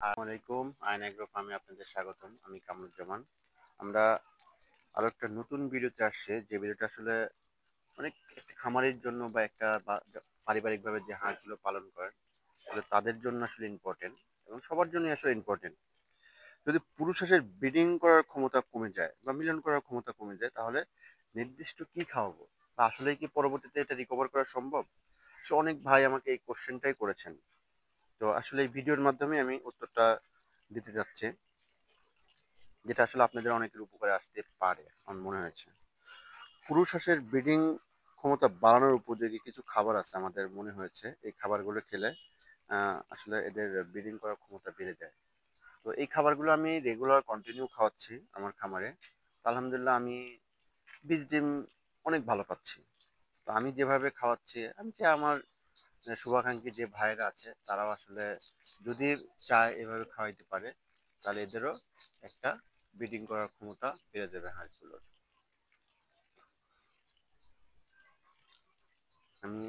আসসালামু আলাইকুম। Ion agro ফার্মে আপনাদের স্বাগতম। আমি কামরুজ্জামান। আমরা আরো একটা নতুন ভিডিওতে আসছি, যে ভিডিওটা আসলে অনেক একটা খামারের জন্য বা একটা পারিবারিকভাবে যে হাঁসগুলো পালন করেন আসলে তাদের জন্য আসলে ইম্পর্টেন্ট এবং সবার জন্যই আসলে ইম্পর্টেন্ট। যদি পুরুষ হাঁসের ব্রিডিং করার ক্ষমতা কমে যায় বা মিলন করার ক্ষমতা কমে যায়, তাহলে নির্দিষ্ট কি খাওয়াবো বা আসলে কি পরবর্তীতে এটা রিকভার করা সম্ভব? সো অনেক ভাই আমাকে এই কোশ্চেনটাই করেছেন। তো আসলে এই ভিডিওর মাধ্যমে আমি উত্তরটা দিতে যাচ্ছি, যেটা আসলে আপনাদের অনেকের উপকারে আসতে পারে আমার মনে হয়েছে। পুরুষ হাঁসের ব্রিডিং ক্ষমতা বাড়ানোর উপযোগী কিছু খাবার আছে আমাদের মনে হয়েছে, এই খাবারগুলো খেলে আসলে এদের ব্রিডিং করার ক্ষমতা বেড়ে যায়। তো এই খাবারগুলো আমি রেগুলার কন্টিনিউ খাওয়াচ্ছি আমার খামারে। তো আলহামদুলিল্লাহ আমি বীজ ডিম অনেক ভালো পাচ্ছি। তো আমি যেভাবে খাওয়াচ্ছি, আমি যে আমার শুভাকাঙ্ক্ষী যে ভাইয়েরা আছে তারাও আসলে যদি চায় এভাবে খাওয়াইতে পারে, তাহলে এদেরও একটা ব্রিডিং করার ক্ষমতা বেড়ে যাবে হাঁসগুলোর। আমি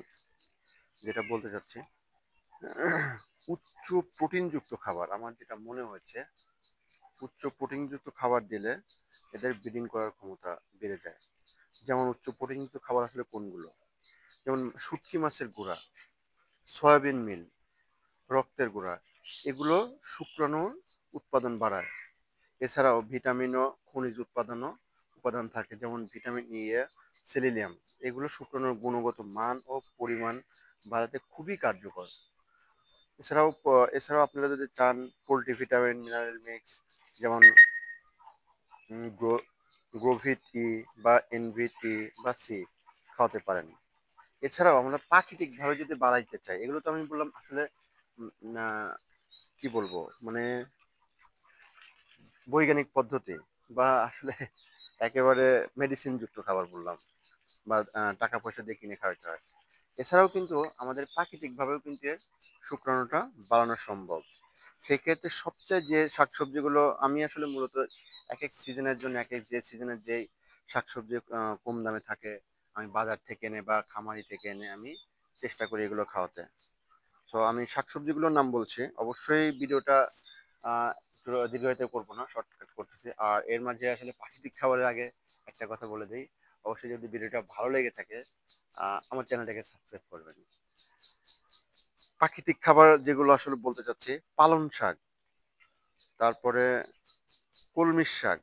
যেটা বলতে চাচ্ছি, উচ্চ প্রোটিনযুক্ত খাবার আমার যেটা মনে হয়েছে, উচ্চ প্রোটিনযুক্ত খাবার দিলে এদের ব্রিডিং করার ক্ষমতা বেড়ে যায়। যেমন উচ্চ প্রোটিনযুক্ত খাবার আসলে কোনগুলো? যেমন শুটকি মাছের গুঁড়া, সয়াবিন মিল, রক্তের গুঁড়া, এগুলো শুক্রাণুর উৎপাদন বাড়ায়। এছাড়াও ভিটামিন ও খনিজ উপাদান থাকে, যেমন ভিটামিন ই এ, সেলিনিয়াম। এগুলো শুক্রাণুর গুণগত মান ও পরিমাণ বাড়াতে খুবই কার্যকর। এছাড়াও আপনারা যদি চান, পোলট্রি ভিটামিন মিনারেল মিক্স, যেমন গ্রোভিট ই বা এনভিট ই বা সি খাওয়াতে পারেন। এছাড়াও আমরা প্রাকৃতিকভাবে যদি বাড়াইতে চাই, এগুলো তো আমি বললাম আসলে না, কি বলবো, মানে বৈজ্ঞানিক পদ্ধতি বা আসলে একেবারে মেডিসিন যুক্ত খাবার বললাম, বা টাকা পয়সা দিয়ে কিনে খাওয়াতে হয়। এছাড়াও কিন্তু আমাদের প্রাকৃতিকভাবেও কিন্তু এর শুক্রাণুটা বাড়ানো সম্ভব। সেক্ষেত্রে সবচেয়ে যে শাকসবজিগুলো আমি আসলে মূলত এক এক সিজনের জন্য, এক এক যে সিজনের যেই শাকসবজি কম দামে থাকে, আমি বাজার থেকে এনে বা খামারি থেকে এনে আমি চেষ্টা করি এগুলো খাওয়াতে। তো আমি শাকসবজিগুলোর নাম বলছি, অবশ্যই ভিডিওটা একটু দীর্ঘায়িত করবো না, শর্টকাট করতেছি। আর এর মাঝে আসলে প্রাকৃতিক খাবারের আগে একটা কথা বলে দিই, অবশ্যই যদি ভিডিওটা ভালো লেগে থাকে আমার চ্যানেলটাকে সাবস্ক্রাইব করবেন। প্রাকৃতিক খাবার যেগুলো আসলে বলতে চাচ্ছি, পালং শাক, তারপরে কলমি শাক,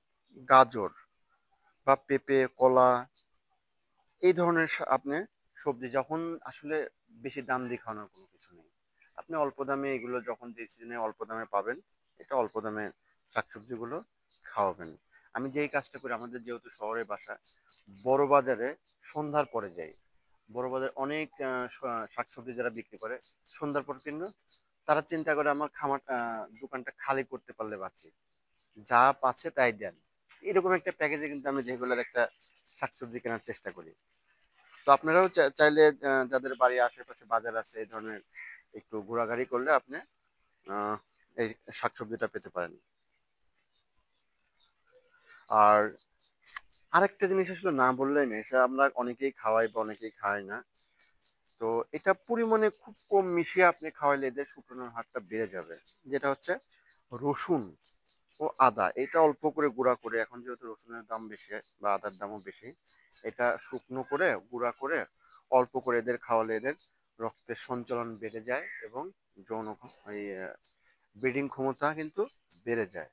গাজর বা পেঁপে, কলা, এই ধরনের আপনি সবজি যখন আসলে বেশি দাম দিয়ে খাওয়ানোর কোনো কিছু নেই, আপনি অল্প দামে এগুলো যখন যে সিজনে অল্প দামে পাবেন, এটা অল্প দামে শাকসবজিগুলো খাওয়াবেন। আমি যেই কাজটা করি, আমাদের যেহেতু শহরে বাসা, বড় বাজারে সন্ধ্যার পরে যাই। বড় বাজারে অনেক শাকসবজি যারা বিক্রি করে সন্ধ্যার পর, কিন্তু তারা চিন্তা করে আমার দোকানটা খালি করতে পারলে বাঁচি, যা পাচ্ছে তাই দেন, এরকম একটা প্যাকেজে কিন্তু আমি রেগুলার একটা শাকসবজি কেনার চেষ্টা করি। তো আপনারাও চাইলে যাদের বাড়ির আশেপাশে বাজার আছে, এই ধরনের একটু ঘোরাঘুরি করলে আপনি আহ, এই শাকসবজিটা পেতে পারেন। আর আরেকটা জিনিস আসলে না বললেই নেই, সেটা আমরা অনেকেই খাওয়াই বা অনেকেই খাই না। তো এটা পরিমাণে খুব কম মিশিয়ে আপনি খাওয়াইলে এদের শুকনোর হারটা বেড়ে যাবে। যেটা হচ্ছে রসুন ও আদা, এটা অল্প করে গুঁড়া করে, এখন যেহেতু রসুনের দাম বেশি বা আদার দামও বেশি, এটা শুকনো করে গুঁড়া করে অল্প করে এদের খাওয়ালে এদের রক্তের সঞ্চালন বেড়ে যায় এবং যৌন এই ব্রিডিং ক্ষমতা কিন্তু বেড়ে যায়।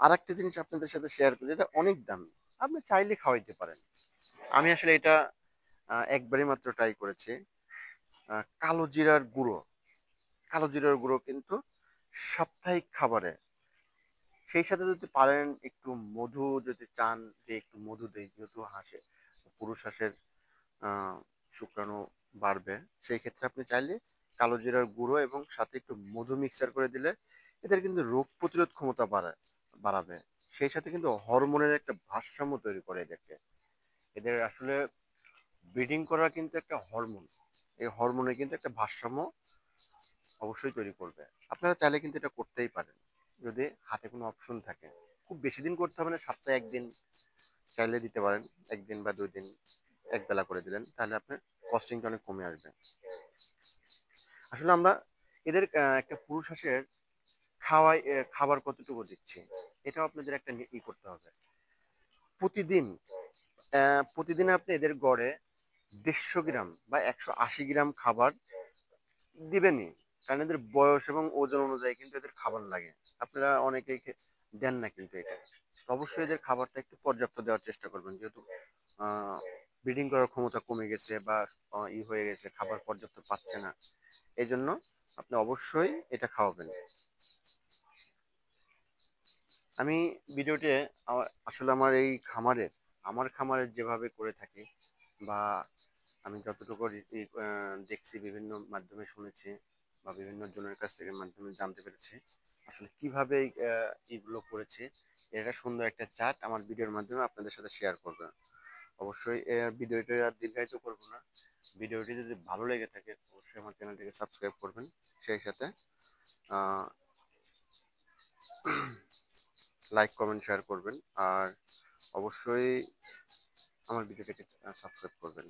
আর একটা জিনিস আপনাদের সাথে শেয়ার করি, এটা অনেক দামি, আপনি চাইলে খাওয়াইতে পারেন। আমি আসলে এটা একবারই মাত্র ট্রাই করেছি। কালো জিরার গুঁড়ো, কালো জিরার গুঁড়ো কিন্তু সাপ্তাহিক খাবারে, সেই সাথে যদি পারেন একটু মধু, যদি চান যে একটু মধু দেই, যেহেতু পুরুষ হাঁসের আহ, শুক্রাণু বাড়বে, সেই ক্ষেত্রে আপনি চাইলে কালো জিরার গুঁড়ো এবং সাথে একটু মধু মিক্সার করে দিলে এদের কিন্তু রোগ প্রতিরোধ ক্ষমতা বাড়াবে। সেই সাথে কিন্তু হরমোনের একটা ভারসাম্য তৈরি করে এদেরকে। এদের আসলে ব্রিডিং করা কিন্তু একটা হরমোন, এই হরমোনে কিন্তু একটা ভারসাম্য অবশ্যই তৈরি করবে। আপনারা চাইলে কিন্তু এটা করতেই পারেন, যদি হাতে কোনো অপশন থাকে। খুব বেশি দিন করতে হবে না, সপ্তাহে একদিন চাইলে দিতে পারেন, একদিন বা 2 দিন এক বেলা করে দিলেন, তাহলে আপনার কস্টিংটা অনেক কমে আসবে। আসলে আমরা এদের একটা পুরুষ হাঁসের খাবার কতটুকু দিচ্ছি, এটাও আপনাদের একটা করতে হবে। প্রতিদিন প্রতিদিন আপনি এদের গড়ে 150 গ্রাম বা 180 গ্রাম খাবার দিবেনই, কারণ এদের বয়স এবং ওজন অনুযায়ী কিন্তু এদের খাবার লাগে। আপনারা অনেকেই দেন না কিন্তু এটা। তো অবশ্যই এদের খাবারটা একটু পর্যাপ্ত দেওয়ার চেষ্টা করবেন, যেহেতু ব্রিডিং করার ক্ষমতা কমে গেছে বা হয়ে গেছে, খাবার পর্যাপ্ত পাচ্ছে না। এই জন্য আপনি অবশ্যই এটা খাওয়াবেন। আমি ভিডিওটি আসলে আমার খামারের যেভাবে করে থাকি, বা আমি যতটুকু দেখছি, বিভিন্ন মাধ্যমে শুনেছি বা বিভিন্ন জনের কাছ থেকে মাধ্যমে জানতে পেরেছি আসলে কিভাবে এইগুলো করেছে। এটা সুন্দর একটা চার্ট আমার ভিডিওর মাধ্যমে আপনাদের সাথে শেয়ার করবে। অবশ্যই ভিডিওটা আর দীর্ঘায়িত করবো না। ভিডিওটি যদি ভালো লেগে থাকে অবশ্যই আমার চ্যানেলটিকে সাবস্ক্রাইব করবেন, সেই সাথে লাইক কমেন্ট শেয়ার করবেন, আর অবশ্যই আমার ভিডিওটিকে সাবস্ক্রাইব করবেন।